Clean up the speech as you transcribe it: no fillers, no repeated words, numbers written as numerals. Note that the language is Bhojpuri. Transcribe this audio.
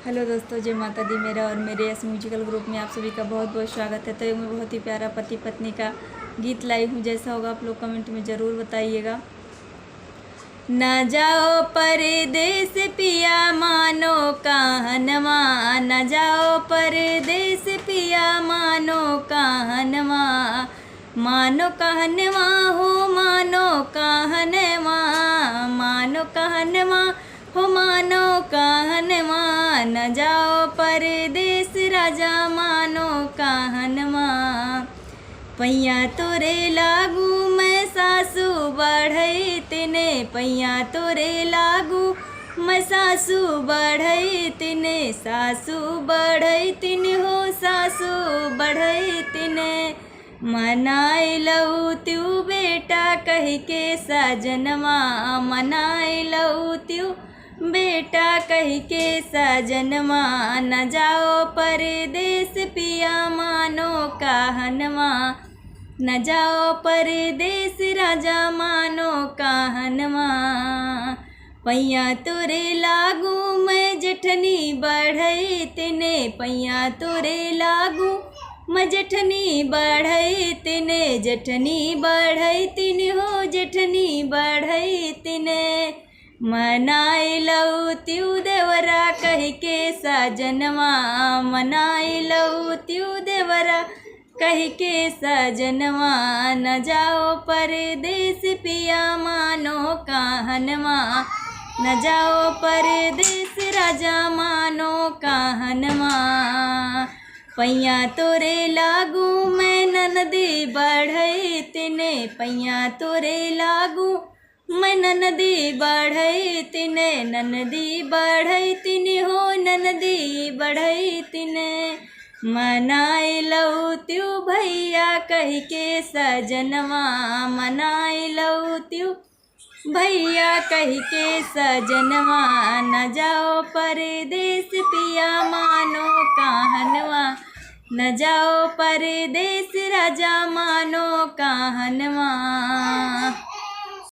हेलो दोस्तों, जय माता दी। मेरा और मेरे एस म्यूजिकल ग्रुप में आप सभी का बहुत बहुत स्वागत है। तो मैं बहुत ही प्यारा पति पत्नी का गीत लाई हूँ। जैसा होगा आप लोग कमेंट में ज़रूर बताइएगा। न जाओ परदेस पिया मानो कहनवा, न जाओ परदेस पिया मानो कहनवा, मानो कहनवा हो मानो कहनवा, मानो कहनवा हो मानो कहनवा, न जाओ परदेस राजा मानो कहनवा। पैया तोरे लागू मैं सासू बढ़ई तिने, पैया तोरे लागू मैं सासू बढ़ई तिने, सासू बढ़ई तिन हो सासू बढ़ई तिने, मनाए लऊ त्यू बेटा कह के सजनवा, मनाए लऊ त्यू बेटा कह के सजनवा, न जाओ परदेस पिया मानो कहनवा, न जाओ परदेस राजा मानो कहनवा। पैया तोरे लागू मैं जेठनी बढ़ई तिने, पैया तोरे लागू मैं जेठनी बढ़ई तिने, जेठनी बढ़ई तिन हो जेठनी बढ़ई तिने, मनाए लऊ त्यू देवरा कह के सजनवा, मनाए लऊ त्यू देवरा कह के सजनवा, न जाओ परदेस पिया मानो कहनवा, न जाओ परदेस राजा मानो कहनवा। पैया तोरे लागू मैं ननदी बढ़ई तिने, पैया तोरे लागू मैं ननदी बढ़ई तिने, ननदी बढ़ई तिने हो ननदी बढ़ई तिने, मनाए लऊ त्यू भैया कह के सजनवा, मनाए लऊ त्यू भैया कह के सजनवा, न जाओ परदेस पिया मानो कहनवा, न जाओ परदेस राजा मानो कहनवा।